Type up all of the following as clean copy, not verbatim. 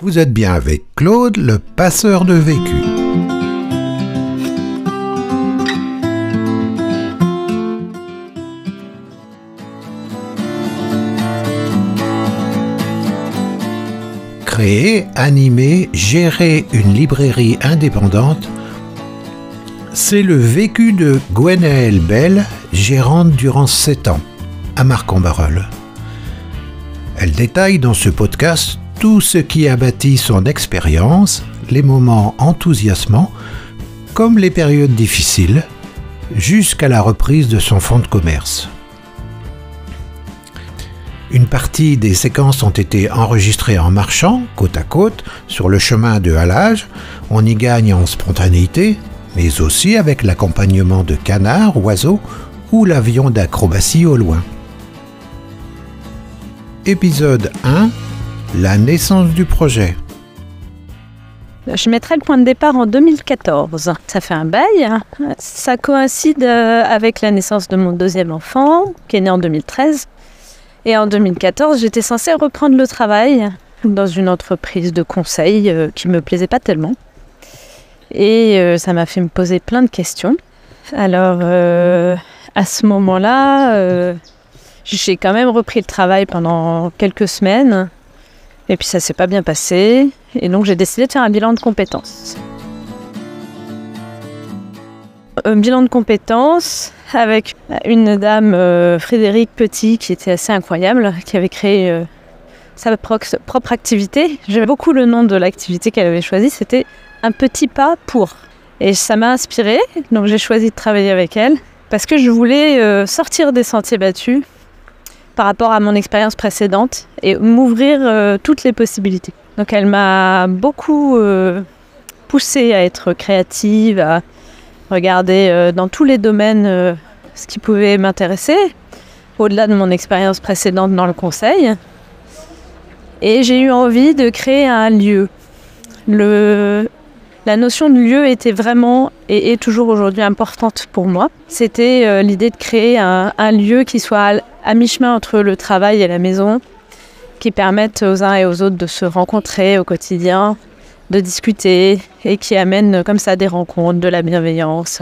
Vous êtes bien avec Claude, le passeur de vécu. Créer, animer, gérer une librairie indépendante, c'est le vécu de Gwenaëlle Bell, gérante durant 7 ans, à Marcq-en-Barœul. Elle détaille dans ce podcast tout ce qui a bâti son expérience, les moments enthousiasmants, comme les périodes difficiles, jusqu'à la reprise de son fonds de commerce. Une partie des séquences ont été enregistrées en marchant, côte à côte, sur le chemin de halage. On y gagne en spontanéité, mais aussi avec l'accompagnement de canards, oiseaux ou l'avion d'acrobatie au loin. Épisode 1. La naissance du projet. Je mettrai le point de départ en 2014. Ça fait un bail. Ça coïncide avec la naissance de mon deuxième enfant, qui est né en 2013. Et en 2014, j'étais censée reprendre le travail dans une entreprise de conseil qui ne me plaisait pas tellement. Et ça m'a fait me poser plein de questions. Alors, à ce moment-là, j'ai quand même repris le travail pendant quelques semaines. Et puis ça ne s'est pas bien passé. Et donc j'ai décidé de faire un bilan de compétences. Un bilan de compétences avec une dame, Frédéric Petit, qui était assez incroyable, qui avait créé sa propre activité. J'aimais beaucoup le nom de l'activité qu'elle avait choisie, c'était Un petit pas pour. Et ça m'a inspirée, donc j'ai choisi de travailler avec elle, parce que je voulais sortir des sentiers battus par rapport à mon expérience précédente et m'ouvrir toutes les possibilités. Donc elle m'a beaucoup poussée à être créative, à regarder dans tous les domaines ce qui pouvait m'intéresser, au-delà de mon expérience précédente dans le conseil. Et j'ai eu envie de créer un lieu. La notion de lieu était vraiment et est toujours aujourd'hui importante pour moi. C'était l'idée de créer un lieu qui soit à mi-chemin entre le travail et la maison, qui permette aux uns et aux autres de se rencontrer au quotidien, de discuter et qui amène comme ça des rencontres, de la bienveillance.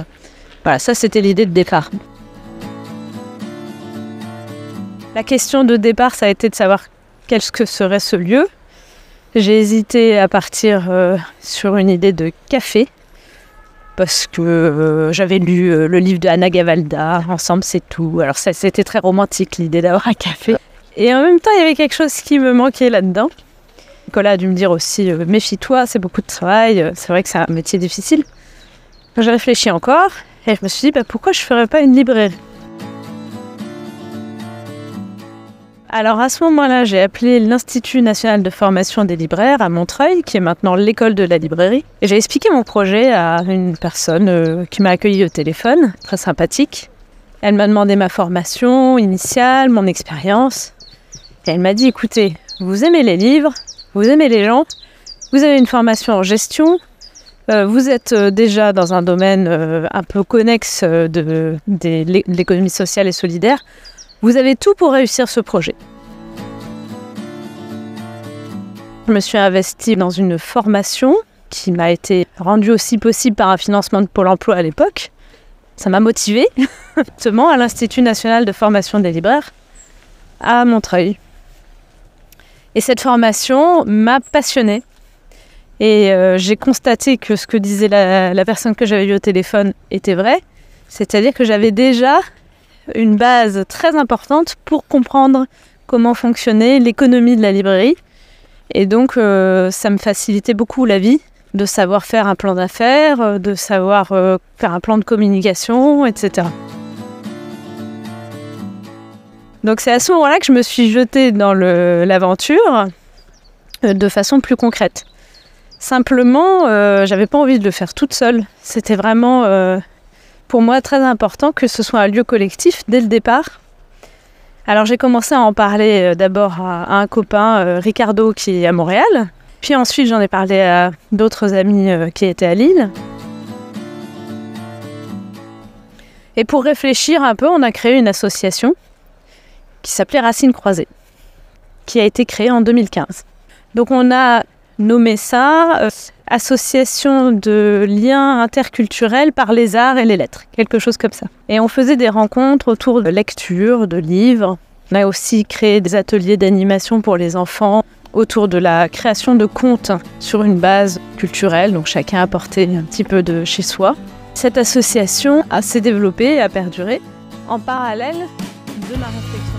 Voilà, ça c'était l'idée de départ. La question de départ, ça a été de savoir qu'est-ce que serait ce lieu. J'ai hésité à partir sur une idée de café parce que j'avais lu le livre de Anna Gavalda, Ensemble c'est tout. Alors ça, c'était très romantique l'idée d'avoir un café. Et en même temps, il y avait quelque chose qui me manquait là-dedans. Nicolas a dû me dire aussi, méfie-toi, c'est beaucoup de travail, c'est vrai que c'est un métier difficile. J'ai réfléchi encore et je me suis dit, pourquoi je ne ferais pas une librairie ? Alors à ce moment-là, j'ai appelé l'Institut national de formation des libraires à Montreuil, qui est maintenant l'école de la librairie. Et j'ai expliqué mon projet à une personne qui m'a accueilli au téléphone, très sympathique. Elle m'a demandé ma formation initiale, mon expérience. Et elle m'a dit, écoutez, vous aimez les livres, vous aimez les gens, vous avez une formation en gestion, vous êtes déjà dans un domaine un peu connexe de l'économie sociale et solidaire. Vous avez tout pour réussir ce projet. Je me suis investie dans une formation qui m'a été rendue aussi possible par un financement de Pôle emploi à l'époque. Ça m'a motivée, justement, à l'Institut national de formation des libraires à Montreuil. Et cette formation m'a passionnée. Et j'ai constaté que ce que disait la personne que j'avais eue au téléphone était vrai. C'est-à-dire que j'avais déjà une base très importante pour comprendre comment fonctionnait l'économie de la librairie. Et donc, ça me facilitait beaucoup la vie de savoir faire un plan d'affaires, de savoir faire un plan de communication, etc. Donc, c'est à ce moment-là que je me suis jetée dans l'aventure de façon plus concrète. Simplement, j'avais pas envie de le faire toute seule. C'était vraiment... pour moi, très important que ce soit un lieu collectif dès le départ. Alors j'ai commencé à en parler d'abord à un copain, Ricardo, qui est à Montréal. Puis ensuite, j'en ai parlé à d'autres amis qui étaient à Lille. Et pour réfléchir un peu, on a créé une association qui s'appelait Racines Croisées, qui a été créée en 2015. Donc on a nommé ça association de liens interculturels par les arts et les lettres, quelque chose comme ça. Et on faisait des rencontres autour de lecture, de livres. On a aussi créé des ateliers d'animation pour les enfants autour de la création de contes sur une base culturelle, donc chacun apportait un petit peu de chez soi. Cette association s'est développée et a perduré en parallèle de ma réflexion.